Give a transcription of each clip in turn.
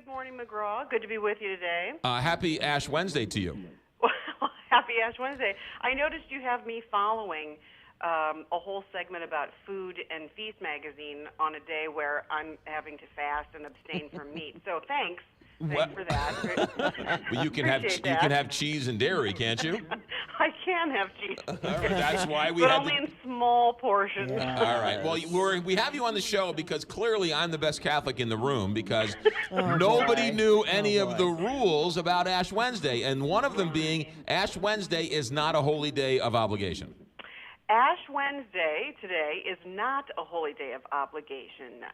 Good morning, McGraw. Good to be with you today. Happy Ash Wednesday to you. Well, happy Ash Wednesday. I noticed you have me following a whole segment about Food and Feast magazine on a day where I'm having to fast and abstain from meat. So thanks. Thanks for that. Well, you can have cheese and dairy, can't you? I can have cheese. That's why we but had only in small portions. All right. Well, we have you on the show because clearly I'm the best Catholic in the room because nobody knew any of the rules about Ash Wednesday, and one of them being Ash Wednesday is not a holy day of obligation. Ash Wednesday today is not a holy day of obligation.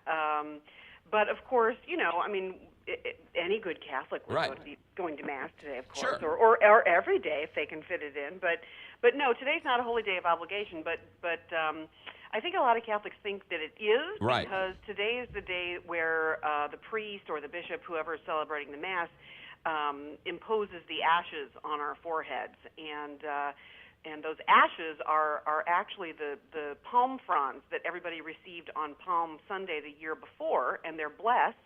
But, of course, any good Catholic would be going to Mass today, of course, Sure. or every day if they can fit it in. But no, today's not a holy day of obligation. But I think a lot of Catholics think that it is because today is the day where the priest or the bishop, whoever is celebrating the Mass, imposes the ashes on our foreheads. And those ashes are actually the palm fronds that everybody received on Palm Sunday the year before, and they're blessed.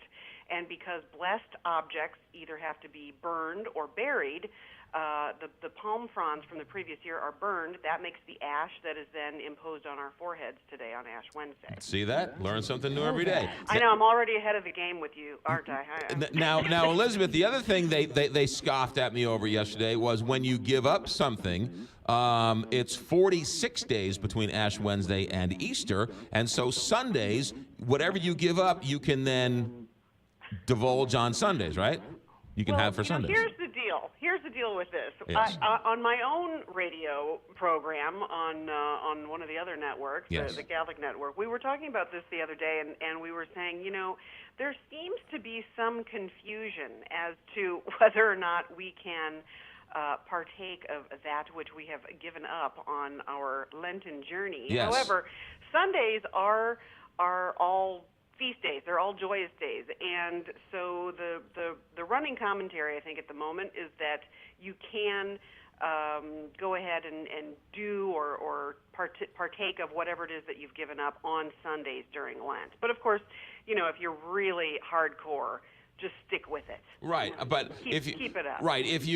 And because blessed objects either have to be burned or buried, the palm fronds from the previous year are burned. That makes the ash that is then imposed on our foreheads today on Ash Wednesday. See that? Learn something new every day. I know. I'm already ahead of the game with you, aren't I? Now, Elizabeth, the other thing they scoffed at me over yesterday was when you give up something, it's 46 days between Ash Wednesday and Easter, and so Sundays, whatever you give up, you can then divulge on Sundays, right? You can have for Sundays. Here's the deal. Here's the deal with this. Yes. On my own radio program on one of the other networks, the Catholic Network, we were talking about this the other day, and we were saying, there seems to be some confusion as to whether or not we can partake of that which we have given up on our Lenten journey. Yes. However, Sundays are all feast days. They're all joyous days. And so the running commentary, I think, at the moment is that you can go ahead and do or partake of whatever it is that you've given up on Sundays during Lent. But, of course, if you're really hardcore, just stick with it. Right, but keep it up. Right, if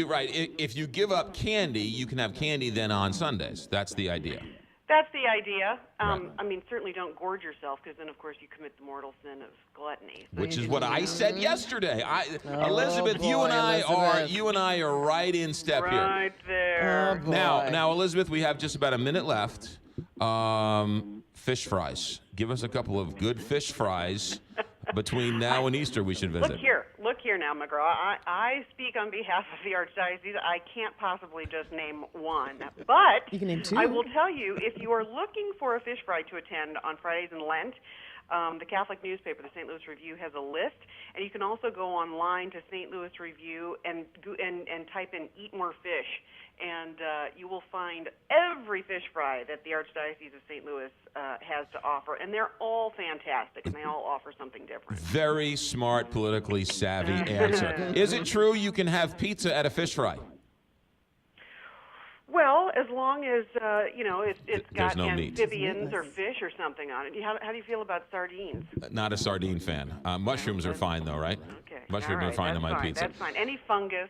you give up candy, you can have candy then on Sundays. That's the idea. That's the idea. Right. Certainly don't gorge yourself, because then, of course, you commit the mortal sin of gluttony. So which is what I said yesterday. Elizabeth, you and I are right in step here. Right there. Oh, boy. Now, Elizabeth, we have just about a minute left. Fish fries. Give us a couple of good fish fries between now and Easter. We should visit. Look here now, McGraw. I speak on behalf of the Archdiocese. I can't possibly just name one, but you can name two. I will tell you, if you are looking for a fish fry to attend on Fridays in Lent, the Catholic newspaper, the St. Louis Review, has a list, and you can also go online to St. Louis Review and type in "Eat More Fish," and you will find every fish fry that the Archdiocese of St. Louis has to offer, and they're all fantastic, and they all offer something different. Very smart, politically savvy answer. Is it true you can have pizza at a fish fry? Well, as long as, it's got no meat. amphibians or fish or something on it. How do you feel about sardines? Not a sardine fan. Mushrooms are fine, though, right? Okay. Mushrooms are fine on my pizza. That's fine. Any fungus,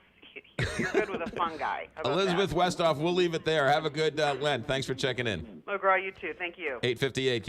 you're good with a fungi. How about Elizabeth that? Westhoff, we'll leave it there. Have a good Lent. Thanks for checking in. McGraw, you too. Thank you. 8:58 KT.